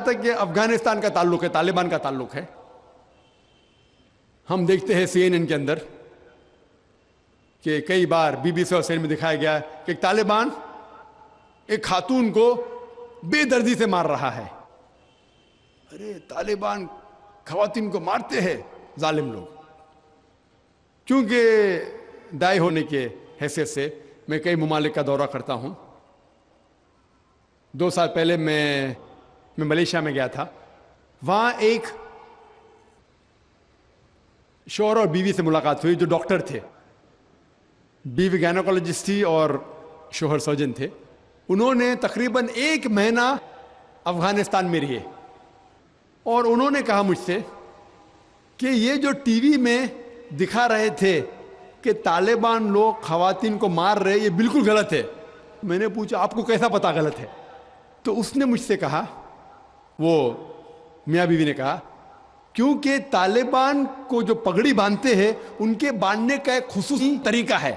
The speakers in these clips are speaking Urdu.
تک کہ افغانستان کا تعلق ہے، طالبان کا تعلق ہے، ہم دیکھتے ہیں CNN کے اندر کہ کئی بار BBC اور CNN میں دکھایا گیا کہ ایک طالبان ایک خاتون کو بے دردی سے مار رہا ہے. ارے طالبان خواتین کو مارتے ہیں ظالم لوگ. کیونکہ دائی ہونے کے حیثیت سے میں کئی ممالک کا دورہ کرتا ہوں. 2 سال پہلے میں ملیشیا میں گیا تھا. وہاں ایک شوہر اور بیوی سے ملاقات ہوئی جو ڈاکٹر تھے. بیوی گائنوکالوجسٹ تھی اور شوہر سرجن تھے. انہوں نے تقریباً 1 مہینہ افغانستان میں رہے اور انہوں نے کہا مجھ سے کہ یہ جو ٹی وی میں دکھا رہے تھے کہ طالبان لوگ خواتین کو مار رہے، یہ بالکل غلط ہے. میں نے پوچھا آپ کو کیسا پتا غلط ہے؟ تو اس نے مجھ سے کہا، وہ میاں بیوی نے کہا، کیونکہ طالبان کو جو پگڑی باندھتے ہیں ان کے باندھنے کا ایک خصوصی طریقہ ہے.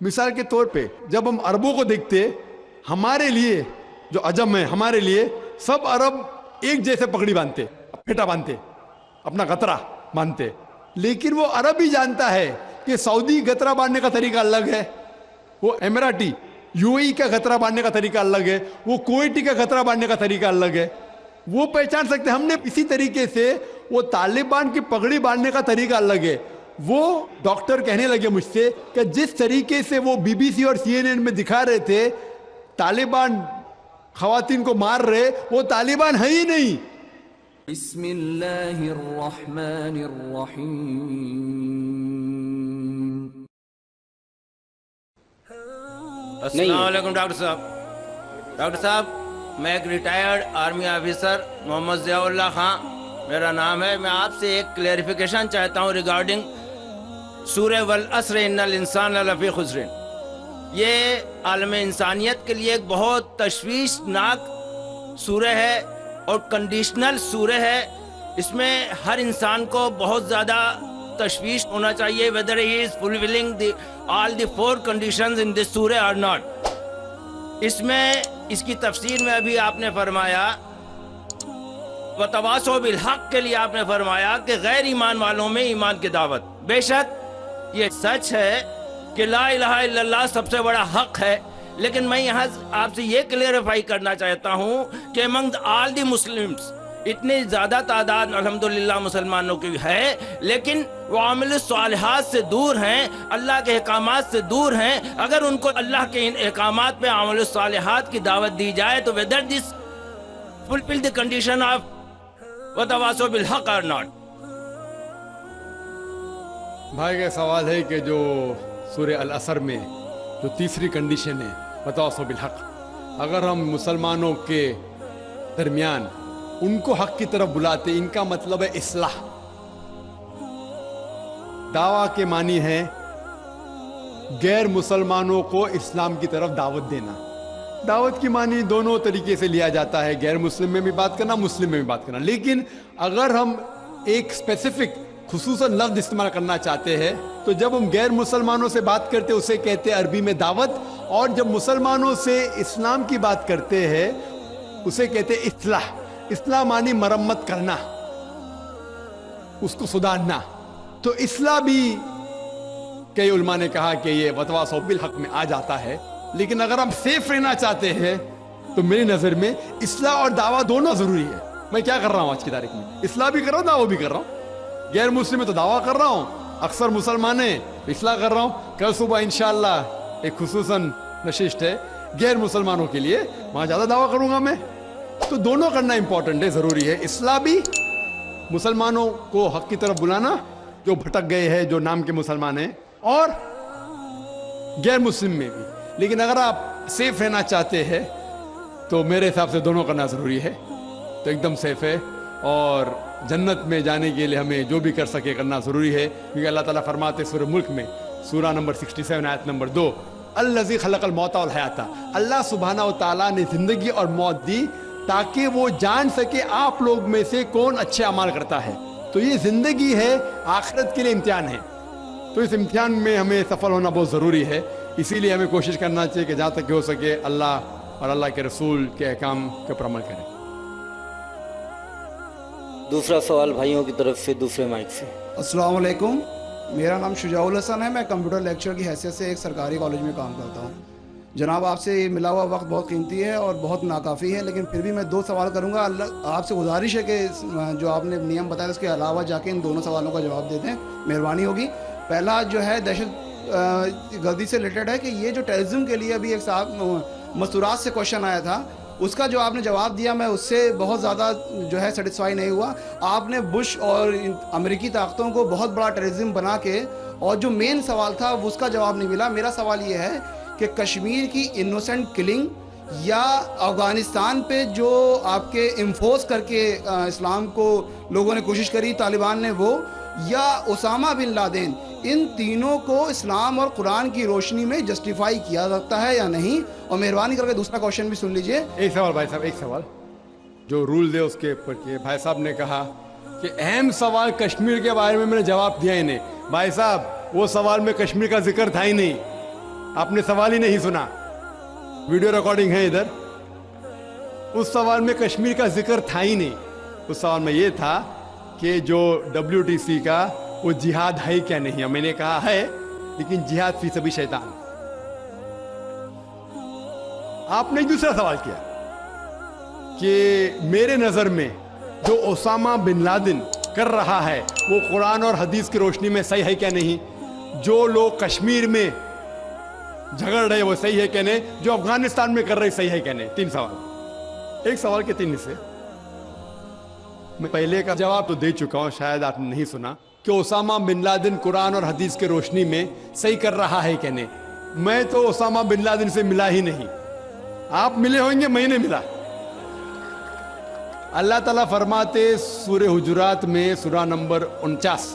مثال کے طور پہ جب ہم عربوں کو دیکھتے، ہمارے لیے جو عجم ہے، ہمارے لیے سب عرب ایک جیسے پگڑی باندھتے، پھیٹا باندھتے، اپنا غترہ باندھتے. لیکن وہ عرب ہی جانتا ہے کہ سعودی غترہ باندھنے کا طریقہ الگ ہے، وہ اماراتی UAE کا غترہ باندھنے کا طریقہ الگ ہے، وہ کویٹی کا غترہ باندھنے کا طریقہ الگ ہے. وہ پہچان سکتے. ہم نے اسی طریقے سے وہ طالبان کی پگڑی باندھنے کا طریقہ الگ ہے. وہ ڈاکٹر کہنے لگے مجھ سے کہ جس طریقے سے وہ BBC اور CNN میں دکھا رہے تھے طالبان خواتین کو مار رہے، وہ طالبان ہے ہی نہیں. بسم اللہ الرحمن الرحیم. السلام علیکم ڈاکٹر صاحب. ڈاکٹر صاحب میں ایک ریٹائرڈ آرمی آفیسر محمد ضیاء اللہ خان میرا نام ہے. میں آپ سے ایک کلیریفیکیشن چاہتا ہوں ریگارڈنگ سورہ والعصر ان الانسان لفی خسر. یہ عالم انسانیت کے لیے ایک بہت تشویشناک سورہ ہے اور کنڈیشنل سورہ ہے. اس میں ہر انسان کو بہت زیادہ تشویش ہونا چاہیے whether he is fulfilling all the 4 conditions in this surah or not. اس میں اس کی تفسیر میں ابھی آپ نے فرمایا وَتَوَاصَوْا بِالْحَقِّ کے لیے آپ نے فرمایا کہ غیر ایمان والوں میں ایمان کی دعوت. بے شک یہ سچ ہے کہ لا الہ الا اللہ سب سے بڑا حق ہے، لیکن میں یہاں آپ سے یہ کلیریفائی کرنا چاہتا ہوں کہ among all the Muslims اتنی زیادہ تعداد الحمدللہ مسلمانوں کی ہے، لیکن وہ عامل الصالحات سے دور ہیں، اللہ کے احکامات سے دور ہیں. اگر ان کو اللہ کے ان احکامات پہ عامل الصالحات کی دعوت دی جائے تو whether this fulfill the condition of وَتَوَاصَوْا بِالْحَقِّ or not. بھائی کا سوال ہے کہ جو سورہ العصر میں جو تیسری کنڈیشن ہے وَتَوَاصَوْا بِالْحَقِّ، اگر ہم مسلمانوں کے درمیان ان کو حق کی طرف بلاتے، ان کا مطلب ہے اصلاح. دعویٰ کے معنی ہے غیر مسلمانوں کو اسلام کی طرف دعوت دینا. دعوت کی معنی دونوں طریقے سے لیا جاتا ہے، غیر مسلم میں بھی بات کرنا، مسلم میں بھی بات کرنا. لیکن اگر ہم ایک اسپیسیفک خصوصاً لفظ استعمال کرنا چاہتے ہیں تو جب ہم غیر مسلمانوں سے بات کرتے اسے کہتے ہیں عربی میں دعوت، اور جب مسلمانوں سے اسلام کی بات کرتے ہیں اسے کہتے ہیں اصلاح. اصلاح معنی مرمت کرنا، اس کو سدھارنا. تو اصلاح بھی کئی علماء نے کہا کہ یہ وَتَوَاصَوْا بِالْحَقِّ میں آ جاتا ہے. لیکن اگر ہم سیف رہنا چاہتے ہیں تو میری نظر میں اصلاح اور دعویٰ دونوں ضروری ہے. میں کیا کر رہا ہوں آج کی تاریخ میں؟ اصلاح بھی کر رہا ہوں، دعویٰ بھی کر رہا ہوں. غیر مسلم میں تو دعویٰ کر رہا ہوں، اکثر مسلمان ہیں اصلاح کر رہا ہوں. کل صبح انشاءاللہ ایک خصوصاً نشست ہے غیر مسلمانوں کے لیے، وہاں زیادہ دعویٰ کروں گا میں. تو دونوں کرنا امپورٹنٹ ہے، ضروری ہے. اصلاح بھی، مسلمانوں کو حق کی طرف بلانا جو بھٹک گئے ہیں، جو نام کے مسلمان ہیں، اور غیر مسلم میں بھی. لیکن اگر آپ سیف رہنا چاہتے ہیں تو میرے حساب سے دونوں کرنا ضروری ہے. تو ایک دم سیف ہے، اور جنت میں جانے کے لیے ہمیں جو بھی کر سکے کرنا ضروری ہے. کیونکہ اللہ تعالیٰ فرماتے سورہ ملک میں سورہ نمبر 67 آیت نمبر 2 الذی خلق الموت والحیات، اللہ سبحانہ و تعالیٰ نے زندگی اور موت دی تاکہ وہ جان سکے آپ لوگ میں سے کون اچھے اعمال کرتا ہے. تو یہ زندگی ہے، آخرت کے لیے امتحان ہے. تو اس امتحان میں ہمیں سفل ہونا بہت ضروری ہے. اسی لیے ہمیں کوشش کرنا چاہیے کہ جہاں تک ہو سکے اللہ اور اللہ کے رسول کے احکام کے پر عمل کریں. دوسرا سوال بھائیوں کی طرف سے دوسرے مائک سے۔ السلام علیکم، میرا نام شجاع الحسن ہے، میں کمپیوٹر لیکچر کی حیثیت سے ایک سرکاری کالج میں کام کرتا ہوں۔ جناب، آپ سے ملا ہوا وقت بہت قیمتی ہے اور بہت ناکافی ہے، لیکن پھر بھی میں 2 سوال کروں گا۔ آپ سے گزارش ہے کہ جو آپ نے نیم بتایا اس کے علاوہ جا کے ان دونوں سوالوں کا جواب دے دیں، مہربانی ہوگی۔ پہلا جو ہے دہشت گردی سے ریلیٹڈ ہے کہ یہ جو ٹیررزم کے لیے ابھی ایک صاحب مستورات سے کوشچن آیا تھا، اس کا جو آپ نے جواب دیا میں اس سے بہت زیادہ جو ہے سیٹسفائی نہیں ہوا۔ آپ نے بش اور امریکی طاقتوں کو بہت بڑا ٹیررزم بنا کے، اور جو مین سوال تھا اس کا جواب نہیں ملا۔ میرا سوال یہ ہے کہ کشمیر کی انوسنٹ کلنگ یا افغانستان پہ جو آپ کے انفورس کر کے اسلام کو لوگوں نے کوشش کری طالبان نے، وہ یا اسامہ بن لادن، ان تینوں کو اسلام اور قرآن کی روشنی میں جسٹیفائی کیا جاتا ہے یا نہیں؟ اور مہربانی کر کے دوسرا کوشچن بھی سن لیجئے۔ ایک سوال بھائی صاحب، ایک سوال جو رول دے اس کے اوپر کیے۔ بھائی صاحب نے کہا کہ اہم سوال کشمیر کے بارے میں نے جواب دیا ہی نہیں۔ بھائی صاحب، وہ سوال میں کشمیر کا ذکر تھا ہی نہیں، آپ نے سوال ہی نہیں سنا، ویڈیو ریکارڈنگ ہے ادھر۔ اس سوال میں کشمیر کا ذکر تھا ہی نہیں۔ اس سوال میں یہ تھا کہ جو WTC کا وہ جہاد ہے کیا نہیں ہے۔ میں نے کہا ہے، لیکن جہاد فی سبیل شیطان۔ آپ نے دوسرا سوال کیا کہ میرے نظر میں جو اسامہ بن لادن کر رہا ہے وہ قرآن اور حدیث کی روشنی میں صحیح ہے کیا نہیں؟ جو لوگ کشمیر میں جھگڑ رہے وہ صحیح ہے کیا نہیں؟ جو افغانستان میں کر رہے صحیح ہے کیا نہیں؟ 3 سوال، ایک سوال کے 3 حصے۔ میں پہلے کا جواب تو دے چکا ہوں، شاید آپ نے نہیں سنا، کہ اسامہ بن لادن قرآن اور حدیث کی روشنی میں صحیح کر رہا ہے کیا نہیں۔ میں تو اسامہ بن لادن سے ملا ہی نہیں، آپ ملے ہوئیں گے، میں نہیں ملا۔ اللہ تعالیٰ فرماتے سورہ حجرات میں سورہ نمبر 49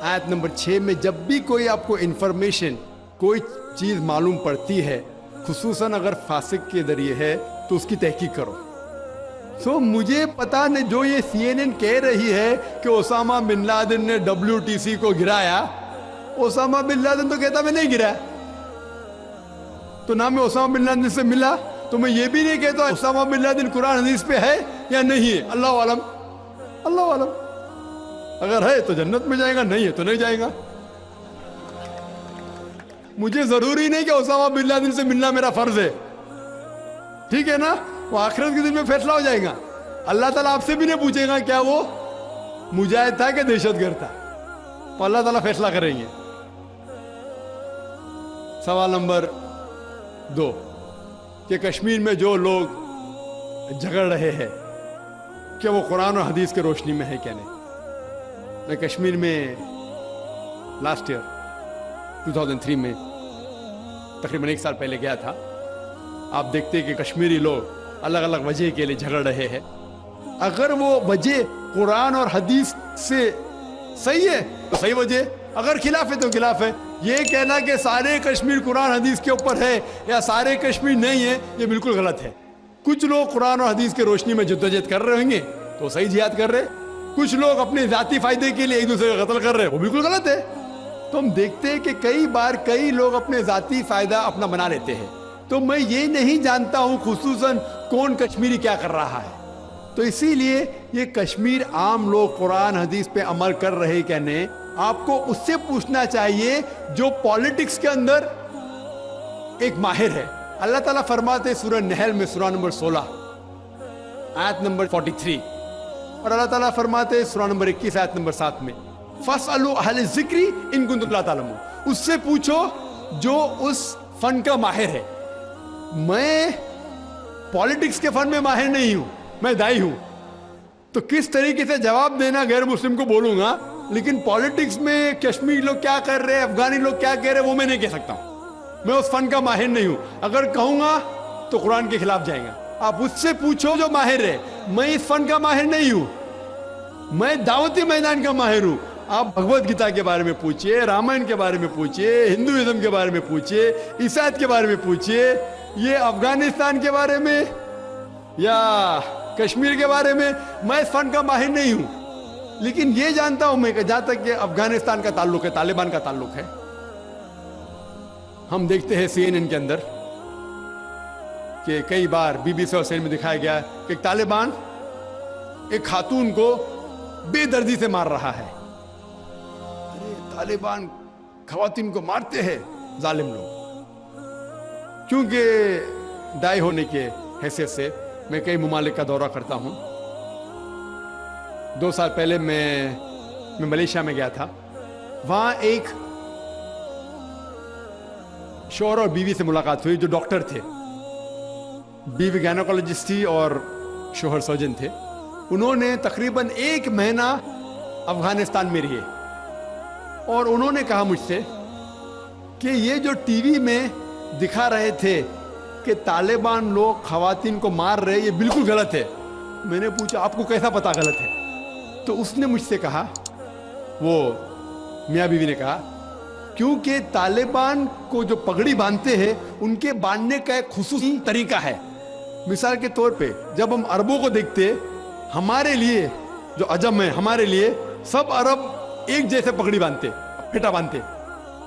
آیت نمبر 6 میں، جب بھی کوئی آپ کو انفارمیشن، کوئی چیز معلوم پڑتی ہے، خصوصاً اگر فاسق کے ذریعے ہے، تو اس کی تحقیق کرو۔ مجھے پتا نہیں، جو یہ CNN کہہ رہی ہے کہ اسامہ بن لادن نے WTC کو گرایا، اسامہ بن لادن تو کہتا میں نہیں گرایا، تو نہ میں اسامہ بن لادن سے ملا، تو میں یہ بھی نہیں کہتا اسامہ بن لادن قرآن حدیث پہ ہے یا نہیں ہے۔ اللہ عالم، اللہ عالم، اگر ہے تو جنت میں جائے گا، نہیں ہے تو نہیں جائے گا۔ مجھے ضروری نہیں کہ اسامہ بن لادن سے ملنا میرا فرض ہے، ٹھیک ہے نا؟ وہ آخرت کے دن میں فیصلہ ہو جائے گا۔ اللہ تعالیٰ آپ سے بھی نہیں پوچھے گا کیا وہ مجاہد تھا کہ دہشت گرد تھا، تو اللہ تعالیٰ فیصلہ کریں گے۔ سوال نمبر 2 کہ کشمیر میں جو لوگ جھگڑ رہے ہیں کہ وہ قرآن اور حدیث کی روشنی میں ہے کیا نہیں۔ میں کشمیر میں لاسٹ ایئر 2003 میں تقریباً 1 سال پہلے گیا تھا۔ آپ دیکھتے کہ کشمیری لوگ الگ الگ وجہ کے لیے جھگڑ رہے ہیں۔ اگر وہ وجہ قرآن اور حدیث سے صحیح ہے تو صحیح وجہ، اگر خلاف ہے تو خلاف ہے۔ یہ کہنا کہ سارے کشمیر قرآن حدیث کے اوپر ہے یا سارے کشمیر نہیں ہے، یہ بالکل غلط ہے۔ کچھ لوگ قرآن اور حدیث کی روشنی میں جدوجہد کر رہے ہوں گے تو صحیح جہاد کر رہے، کچھ لوگ اپنے ذاتی فائدے کے لیے ایک دوسرے کا قتل کر رہے، وہ بالکل غلط ہے۔ تو ہم دیکھتے ہیں کہ کئی بار کئی لوگ اپنے ذاتی فائدہ اپنا بنا لیتے ہیں، تو میں یہ نہیں جانتا ہوں خصوصاً کون کشمیری کیا کر رہا ہے۔ تو اسی لیے یہ کشمیر عام لوگ قرآن حدیث پہ عمل کر رہے کیا نہیں، آپ کو اس سے پوچھنا چاہیے جو پالیٹکس کے اندر ایک ماہر ہے۔ اللہ تعالیٰ فرماتے سورہ نحل میں سورہ نمبر 16 آیت نمبر 43، اور اللہ تعالیٰ فرماتے سورہ نمبر 21 آیت نمبر 7 میں، فَاسْأَلُوا أَهْلَ الذِّكْرِ إِن كُنتُمْ لَا تَعْلَمُونَ، اس سے پوچھو جو اس فن کا ماہر ہے۔ میں پالیٹکس کے فن میں ماہر نہیں ہوں، میں دائی ہوں، تو کس طریقے سے جواب دینا غیر مسلم کو بولوں گا، لیکن پالیٹکس میں کشمیری لوگ کیا کر رہے ہیں، افغانی لوگ کیا کہہ رہے ہیں، وہ میں نہیں کہہ سکتا ہوں۔ میں اس فن کا ماہر نہیں ہوں، اگر کہوں گا تو قرآن کے خلاف جائے گا۔ آپ اس سے پوچھو جو ماہر ہے، میں اس فن کا ماہر نہیں ہوں، میں دعوتی میدان کا ماہر ہوں۔ آپ بھگوت گیتا کے بارے میں پوچھئے، رامائن کے بارے میں پوچھئے، ہندوازم کے بارے میں پوچھئے، عیسائیت کے بارے میں پوچھئے، یہ افغانستان کے بارے میں یا کشمیر کے بارے میں میں اس فن کا ماہر نہیں ہوں، لیکن یہ جانتا ہوں میں کہ جہاں تک کہ افغانستان کا تعلق ہے، طالبان کا تعلق ہے، ہم دیکھتے ہیں CNN کے اندر کہ کئی بار BBC اور CNN میں دکھایا گیا کہ ایک طالبان ایک خاتون کو بے دردی سے مار رہا ہے. ارے طالبان خواتین کو مارتے ہیں ظالم لوگ. کیونکہ دائی ہونے کے حیثیت سے میں کئی ممالک کا دورہ کرتا ہوں. 2 سال پہلے میں ملیشیا میں گیا تھا. وہاں ایک شوہر اور بیوی سے ملاقات ہوئی جو ڈاکٹر تھے. بیوی گائنوکالوجسٹ تھی اور شوہر سرجن تھے. انہوں نے تقریباً 1 مہینہ افغانستان میں رہے اور انہوں نے کہا مجھ سے کہ یہ جو ٹی وی میں دکھا رہے تھے کہ طالبان لوگ خواتین کو مار رہے یہ بالکل غلط ہے. میں نے پوچھا آپ کو کیسا پتا غلط ہے؟ تو اس نے مجھ سے کہا, وہ میاں بیوی نے کہا, کیونکہ طالبان کو جو پگڑی باندھتے ہیں ان کے باندھنے کا ایک خصوصی طریقہ ہے. مثال کے طور پہ جب ہم عربوں کو دیکھتے, ہمارے لیے جو عجم ہے, ہمارے لیے سب عرب ایک جیسے پگڑی باندھتے, پھیٹا باندھتے,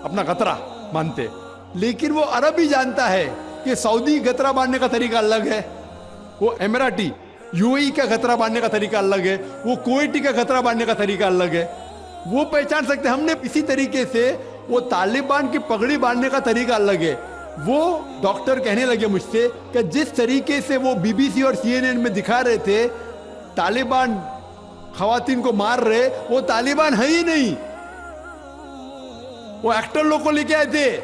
اپنا غترہ باندھتے. لیکن وہ عرب ہی جانتا ہے کہ سعودی غترہ باندھنے کا طریقہ الگ ہے, وہ اماراتی یو اے ای کا غترہ باندھنے کا طریقہ الگ ہے, وہ کویٹی کا غترہ باندھنے کا طریقہ الگ ہے. وہ پہچان سکتے. ہم نے اسی طریقے سے وہ طالبان کی پگڑی باندھنے کا طریقہ الگ ہے. وہ ڈاکٹر کہنے لگے مجھ سے کہ جس طریقے سے وہ بی بی سی اور سی این این میں دکھا رہے تھے طالبان خواتین کو مار رہے, وہ طالبان ہے ہی نہیں, وہ ایکٹر لوگ کو لے کے آئے تھے.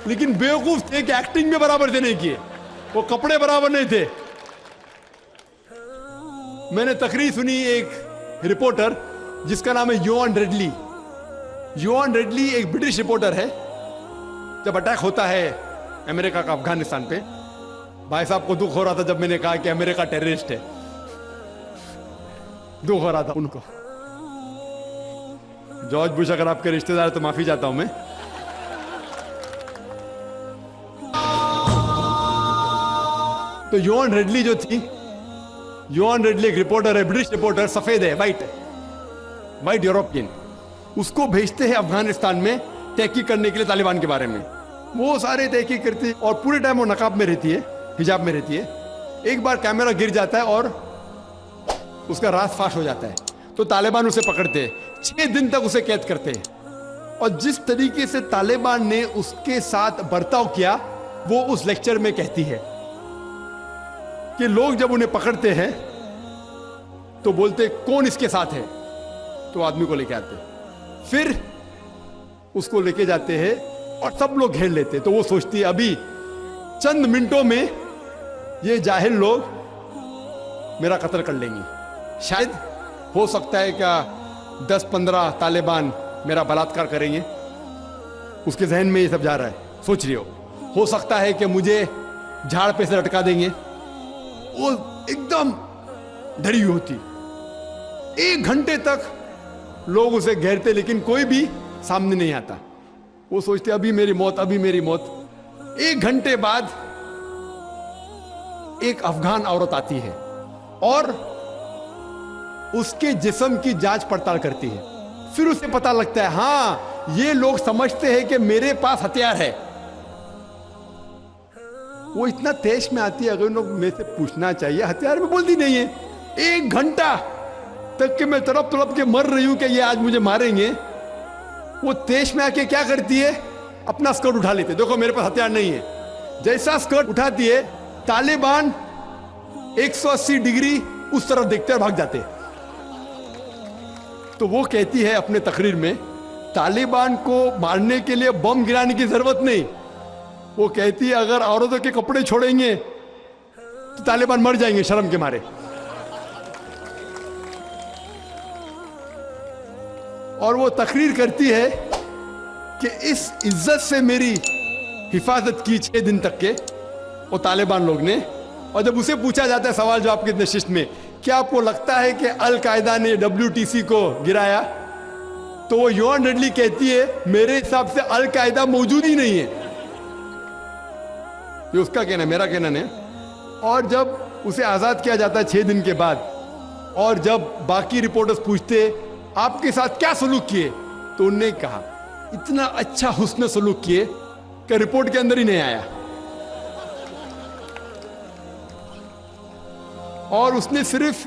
لیکن بیوقوف تھے کہ ایکٹنگ میں برابر سے نہیں کیے, وہ کپڑے برابر نہیں تھے. میں نے تقریر سنی ایک رپورٹر جس کا نام ہے یوان ریڈلی. یوان ریڈلی ایک برٹش رپورٹر ہے. جب اٹیک ہوتا ہے امریکہ کا افغانستان پہ, بھائی صاحب کو دکھ ہو رہا تھا جب میں نے کہا کہ امریکہ ٹیررسٹ ہے, دکھ ہو رہا تھا ان کو. جارج بش اگر آپ کے رشتہ دار تو معافی چاہتا ہوں میں. تو یوان ریڈلی جو تھی, یوان ریڈلی ایک رپورٹر ہے, برٹش رپورٹر, سفید ہے, وائٹ یوروپین. اس کو بھیجتے ہیں افغانستان میں تحقیق کرنے کے لیے طالبان کے بارے میں. وہ سارے تحقیق کرتے اور پورے ٹائم وہ نقاب میں رہتی ہے, حجاب میں رہتی ہے. ایک بار کیمرہ گر جاتا ہے اور اس کا راز فاش ہو جاتا ہے, تو طالبان اسے پکڑتے, 6 دن تک اسے قید کرتے ہیں. اور جس طریقے سے طالبان نے اس کے ساتھ برتاؤ کیا وہ اس لیکچر میں کہتی ہے کہ لوگ جب انہیں پکڑتے ہیں تو بولتے کون اس کے ساتھ ہے, تو آدمی کو لے کے آتے, پھر اس کو لے کے جاتے ہیں اور سب لوگ گھیر لیتے. تو وہ سوچتی ہے ابھی چند منٹوں میں یہ جاہل لوگ میرا قتل کر لیں گے. شاید ہو سکتا ہے کہ 10-15 طالبان میرا بلاತ್کار کریں گے. اس کے ذہن میں یہ سب جا رہا ہے, سوچ رہی ہو سکتا ہے کہ مجھے جھاڑ پہ سے لٹکا دیں گے. وہ ایک دم ڈری ہوئی ہوتی. 1 گھنٹے تک لوگ اسے گھیرتے لیکن کوئی بھی سامنے نہیں آتا. وہ سوچتے ابھی میری موت, ابھی میری موت. 1 گھنٹے بعد ایک افغان عورت آتی ہے اور اس کے جسم کی جانچ پڑتال کرتی ہے. پھر اسے پتا لگتا ہے ہاں یہ لوگ سمجھتے ہیں کہ میرے پاس ہتھیار ہے. وہ اتنا تیش میں آتی ہے, اگر لوگ میں سے پوچھنا چاہیے ہتھیار میں بولتی نہیں ہے. 1 گھنٹہ تک کہ میں تڑپ کے مر رہی ہوں کہ یہ آج مجھے ماریں گے. وہ تیش میں آ کے کیا کرتی ہے, اپنا اسکرٹ اٹھا لیتے, دیکھو میرے پاس ہتھیار نہیں ہے. جیسا اسکرٹ اٹھاتی ہے طالبان 180 ڈگری اس طرف دیکھتے اور بھاگ جاتے. تو وہ کہتی ہے اپنے تقریر میں طالبان کو مارنے کے لیے بم گرانے کی ضرورت نہیں. وہ کہتی ہے اگر عورتوں کے کپڑے چھوڑیں گے تو طالبان مر جائیں گے شرم کے مارے. اور وہ تقریر کرتی ہے کہ اس عزت سے میری حفاظت کی 6 دن تک کے وہ طالبان لوگ نے. اور جب اسے پوچھا جاتا ہے سوال جو آپ کی نشست میں, کیا آپ کو لگتا ہے کہ القاعدہ نے WTC کو گرایا, تو وہ یوان ریڈلی کہتی ہے میرے حساب سے القاعدہ موجود ہی نہیں ہے. یہ اس کا کہنا ہے, میرا کہنا نہیں. اور جب اسے آزاد کیا جاتا ہے 6 دن کے بعد, اور جب باقی رپورٹرز پوچھتے آپ کے ساتھ کیا سلوک کیے, تو انہوں نے کہا اتنا اچھا حسن سلوک کیے کہ رپورٹ کے اندر ہی نہیں آیا. اور اس نے صرف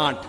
8